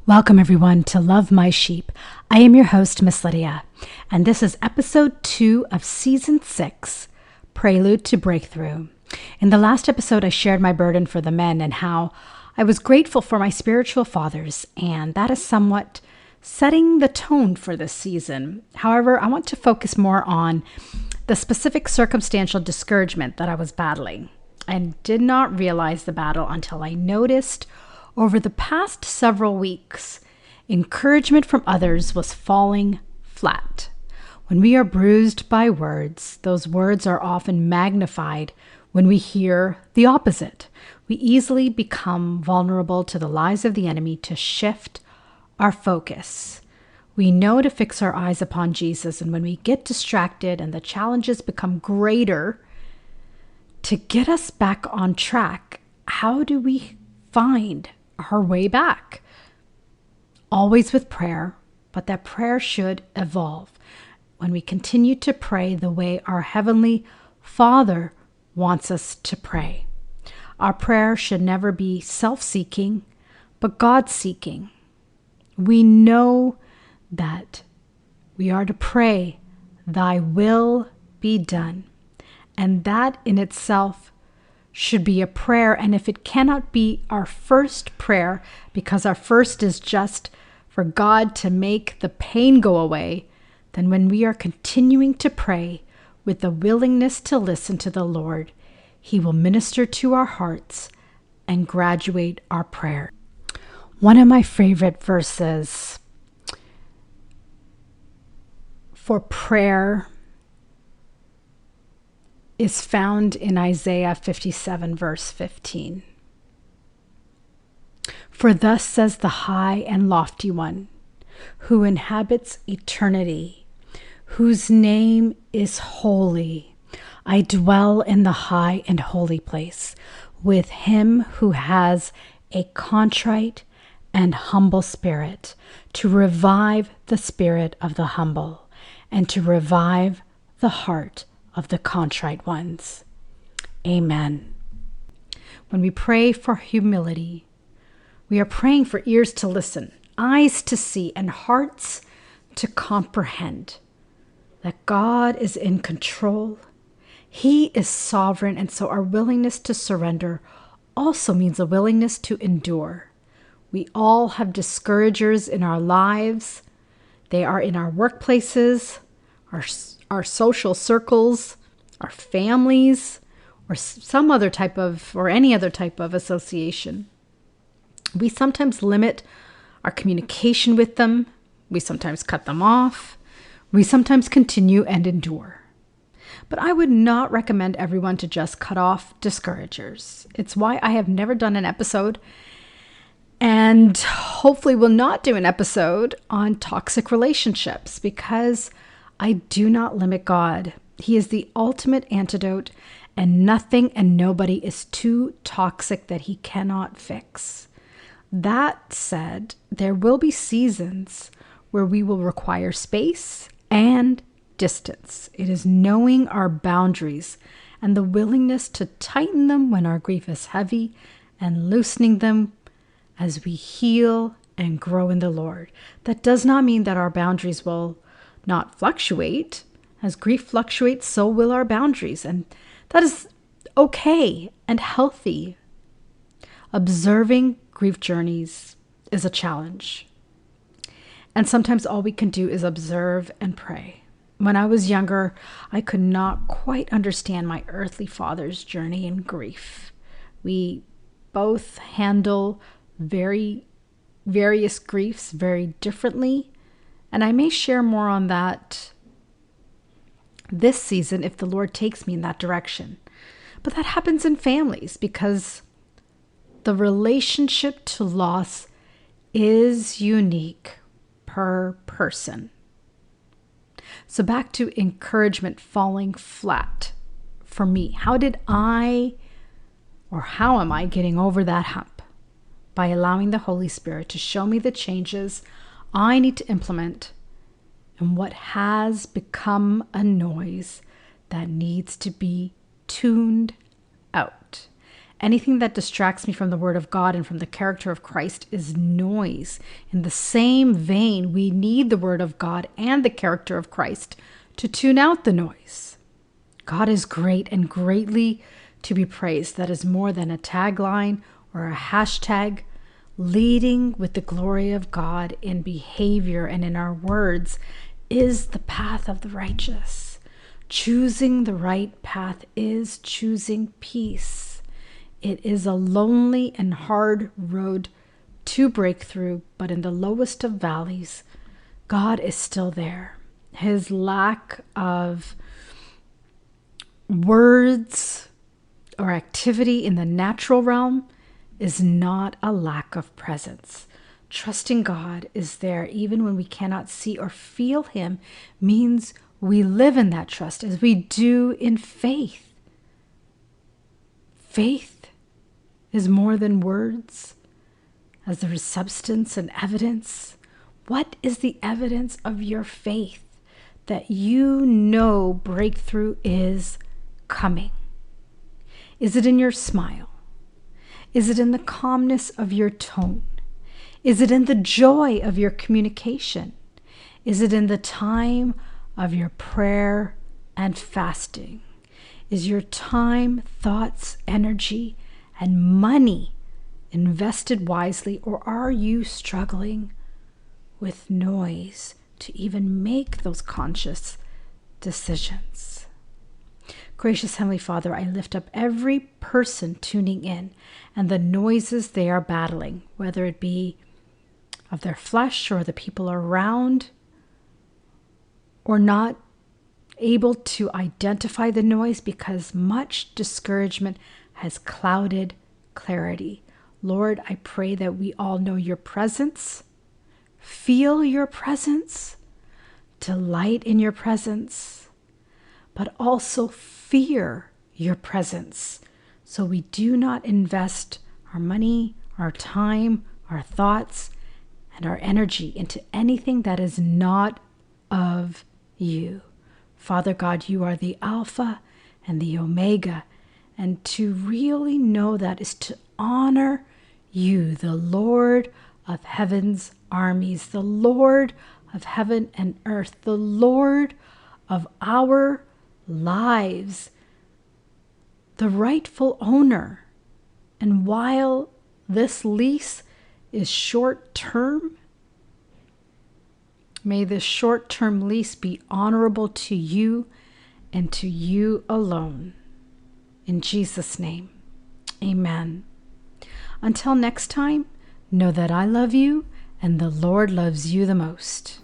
Welcome, everyone, to Love My Sheep. I am your host, Miss Lydia, and this is episode 2 of season 6, Prelude to Breakthrough. In the last episode, I shared my burden for the men and how I was grateful for my spiritual fathers, and that is somewhat setting the tone for this season. However, I want to focus more on the specific circumstantial discouragement that I was battling, and did not realize the battle until I noticed over the past several weeks, encouragement from others was falling flat. When we are bruised by words, those words are often magnified when we hear the opposite. We easily become vulnerable to the lies of the enemy to shift our focus. We know to fix our eyes upon Jesus, and when we get distracted and the challenges become greater, to get us back on track, how do we find our way back? Always with prayer, but that prayer should evolve when we continue to pray the way our Heavenly Father wants us to pray. Our prayer should never be self-seeking, but God-seeking. We know that we are to pray, "Thy will be done," and that in itself should be a prayer. And if it cannot be our first prayer, because our first is just for God to make the pain go away, then when we are continuing to pray with the willingness to listen to the Lord, He will minister to our hearts and graduate our prayer. One of my favorite verses for prayer is found in Isaiah 57, verse 15. For thus says the high and lofty one, who inhabits eternity, whose name is holy. I dwell in the high and holy place with him who has a contrite and humble spirit, to revive the spirit of the humble, and to revive the heart of the contrite ones. Amen. When we pray for humility, we are praying for ears to listen, eyes to see, and hearts to comprehend that God is in control. He is sovereign, and so our willingness to surrender also means a willingness to endure. We all have discouragers in our lives. They are in our workplaces, our social circles, our families, or some other type of, or any other type of association. We sometimes limit our communication with them. We sometimes cut them off. We sometimes continue and endure. But I would not recommend everyone to just cut off discouragers. It's why I have never done an episode, and hopefully will not do an episode on toxic relationships, because I do not limit God. He is the ultimate antidote, and nothing and nobody is too toxic that He cannot fix. That said, there will be seasons where we will require space and distance. It is knowing our boundaries and the willingness to tighten them when our grief is heavy, and loosening them as we heal and grow in the Lord. That does not mean that our boundaries will not fluctuate. As grief fluctuates, so will our boundaries, and that is okay and healthy. Observing grief journeys is a challenge, and sometimes all we can do is observe and pray. When I was younger, I could not quite understand my earthly father's journey in grief. We both handle various griefs very differently, and I may share more on that this season if the Lord takes me in that direction. But that happens in families because the relationship to loss is unique per person. So back to encouragement falling flat for me. How am I getting over that hump? By allowing the Holy Spirit to show me the changes I need to implement and what has become a noise that needs to be tuned out. Anything that distracts me from the Word of God and from the character of Christ is noise. In the same vein, we need the Word of God and the character of Christ to tune out the noise. God is great and greatly to be praised. That is more than a tagline or a hashtag. Leading with the glory of God in behavior and in our words is the path of the righteous. Choosing the right path is choosing peace. It is a lonely and hard road to breakthrough, but in the lowest of valleys, God is still there. His lack of words or activity in the natural realm is not a lack of presence. Trusting God is there even when we cannot see or feel Him means we live in that trust as we do in faith. Faith is more than words, as there is substance and evidence. What is the evidence of your faith that you know breakthrough is coming? Is it in your smile? Is it in the calmness of your tone? Is it in the joy of your communication? Is it in the time of your prayer and fasting? Is your time, thoughts, energy, and money invested wisely, or are you struggling with noise to even make those conscious decisions? Gracious Heavenly Father, I lift up every person tuning in and the noises they are battling, whether it be of their flesh or the people around, or not able to identify the noise because much discouragement has clouded clarity. Lord, I pray that we all know your presence, feel your presence, delight in your presence, but also fear your presence, so we do not invest our money, our time, our thoughts, and our energy into anything that is not of you. Father God, you are the Alpha and the Omega, and to really know that is to honor you, the Lord of heaven's armies, the Lord of heaven and earth, the Lord of our lives, the rightful owner. And while this lease is short term, may this short-term lease be honorable to you and to you alone. In Jesus' name, amen. Until next time, know that I love you and the Lord loves you the most.